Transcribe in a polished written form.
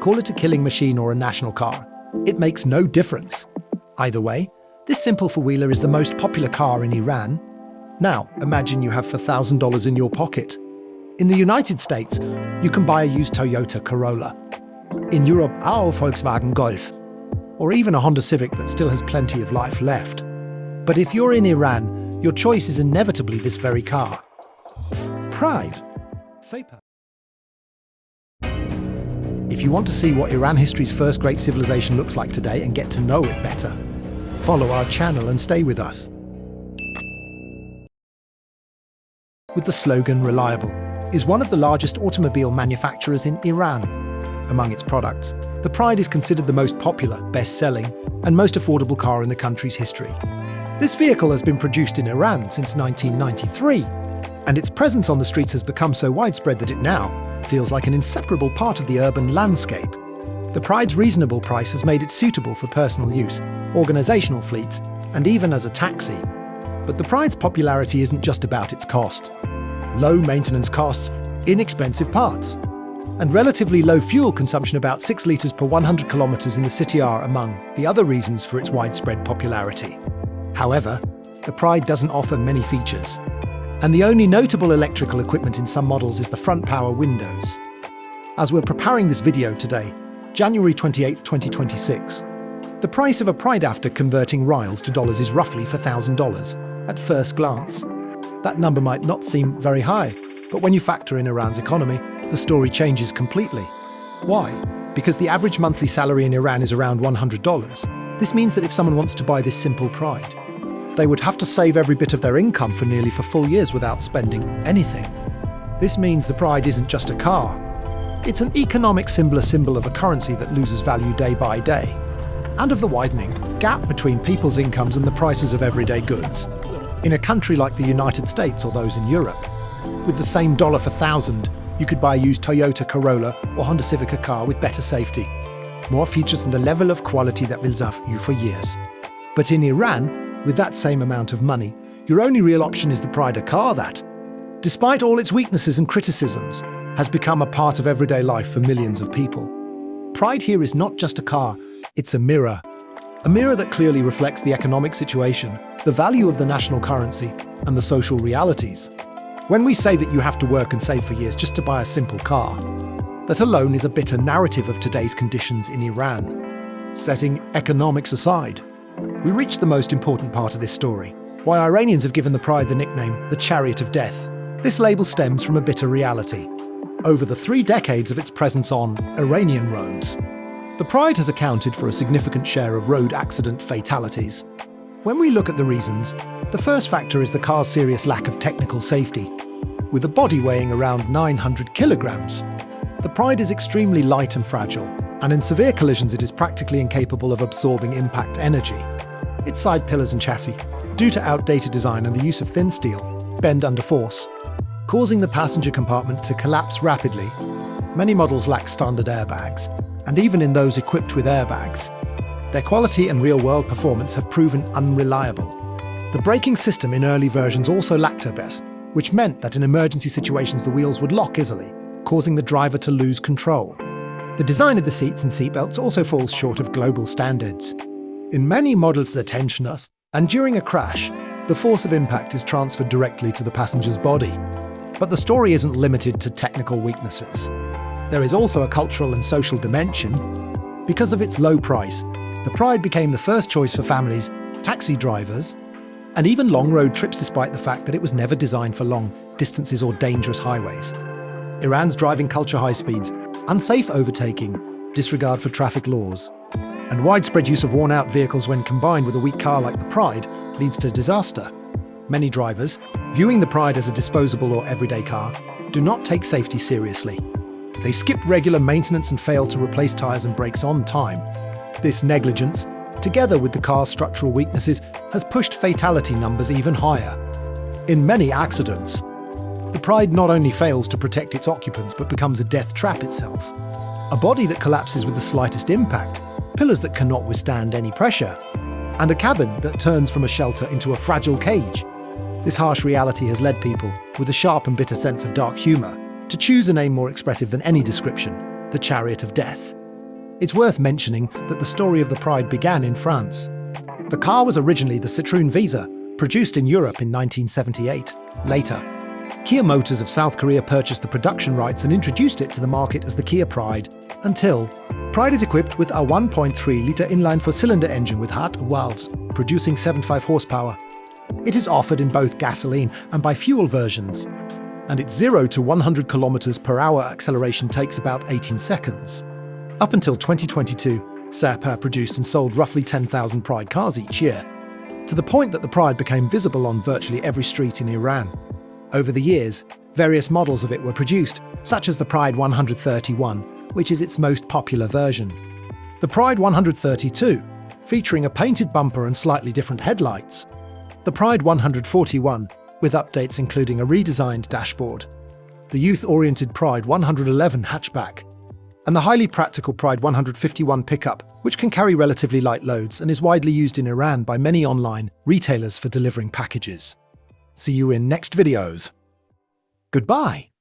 Call it a killing machine or a national car. It makes no difference. Either way, this simple four-wheeler is the most popular car in Iran. Now, imagine you have $1,000 in your pocket. In the United States, you can buy a used Toyota Corolla. In Europe, our Volkswagen Golf, or even a Honda Civic that still has plenty of life left. But if you're in Iran, your choice is inevitably this very car. Pride. Saper. If you want to see what Iran history's first great civilization looks like today and get to know it better, follow our channel and stay with us. With the slogan "Reliable," is one of the largest automobile manufacturers in Iran. Among its products, the Pride is considered the most popular, best-selling, and most affordable car in the country's history. This vehicle has been produced in Iran since 1993, and its presence on the streets has become so widespread that it now feels like an inseparable part of the urban landscape. The Pride's reasonable price has made it suitable for personal use, organizational fleets, and even as a taxi. But the Pride's popularity isn't just about its cost. Low maintenance costs, inexpensive parts, and relatively low fuel consumption, about 6 litres per 100 kilometres in the city, are among the other reasons for its widespread popularity. However, the Pride doesn't offer many features, and the only notable electrical equipment in some models is the front power windows. As we're preparing this video today, January 28, 2026, the price of a Pride after converting rials to dollars is roughly $4,000 at first glance. That number might not seem very high, but when you factor in Iran's economy, the story changes completely. Why? Because the average monthly salary in Iran is around $100. This means that if someone wants to buy this simple Pride, they would have to save every bit of their income for nearly 4 years without spending anything. This means the Pride isn't just a car. It's an economic symbol, a symbol of a currency that loses value day by day, and of the widening gap between people's incomes and the prices of everyday goods. In a country like the United States or those in Europe, with the same dollar for $1,000, you could buy a used Toyota Corolla or Honda Civic, a car with better safety, more features, and a level of quality that will serve you for years. But in Iran, with that same amount of money, your only real option is the Pride, a car that, despite all its weaknesses and criticisms, has become a part of everyday life for millions of people. Pride here is not just a car, it's a mirror. A mirror that clearly reflects the economic situation, the value of the national currency, and the social realities. When we say that you have to work and save for years just to buy a simple car, that alone is a bitter narrative of today's conditions in Iran. Setting economics aside, we reach the most important part of this story: why Iranians have given the Pride the nickname the Chariot of Death. This label stems from a bitter reality. Over the 3 decades of its presence on Iranian roads, the Pride has accounted for a significant share of road accident fatalities. When we look at the reasons, the first factor is the car's serious lack of technical safety. With a body weighing around 900 kilograms, the Pride is extremely light and fragile, and in severe collisions it is practically incapable of absorbing impact energy. Its side pillars and chassis, due to outdated design and the use of thin steel, bend under force, causing the passenger compartment to collapse rapidly. Many models lack standard airbags, and even in those equipped with airbags, their quality and real-world performance have proven unreliable. The braking system in early versions also lacked ABS, which meant that in emergency situations the wheels would lock easily, causing the driver to lose control. The design of the seats and seatbelts also falls short of global standards. In many models they're tensionless, and during a crash, the force of impact is transferred directly to the passenger's body. But the story isn't limited to technical weaknesses. There is also a cultural and social dimension. Because of its low price, the Pride became the first choice for families, taxi drivers, and even long road trips, despite the fact that it was never designed for long distances or dangerous highways. Iran's driving culture, high speeds, unsafe overtaking, disregard for traffic laws, and widespread use of worn-out vehicles when combined with a weak car like the Pride leads to disaster. Many drivers, viewing the Pride as a disposable or everyday car, do not take safety seriously. They skip regular maintenance and fail to replace tires and brakes on time. This negligence, together with the car's structural weaknesses, has pushed fatality numbers even higher. In many accidents, the Pride not only fails to protect its occupants but becomes a death trap itself. A body that collapses with the slightest impact, pillars that cannot withstand any pressure, and a cabin that turns from a shelter into a fragile cage. This harsh reality has led people, with a sharp and bitter sense of dark humour, to choose a name more expressive than any description: the Chariot of Death. It's worth mentioning that the story of the Pride began in France. The car was originally the Citroën Visa, produced in Europe in 1978. Later, Kia Motors of South Korea purchased the production rights and introduced it to the market as the Kia Pride, until Pride is equipped with a 1.3-litre inline four-cylinder engine with hot valves, producing 75 horsepower. It is offered in both gasoline and bi-fuel versions, and its 0 to 100 km per hour acceleration takes about 18 seconds. Up until 2022, SAP produced and sold roughly 10,000 Pride cars each year, to the point that the Pride became visible on virtually every street in Iran. Over the years, various models of it were produced, such as the Pride 131, which is its most popular version. The Pride 132, featuring a painted bumper and slightly different headlights. The Pride 141, with updates including a redesigned dashboard. The youth-oriented Pride 111 hatchback. And the highly practical Pride 151 pickup, which can carry relatively light loads and is widely used in Iran by many online retailers for delivering packages. See you in next videos. Goodbye.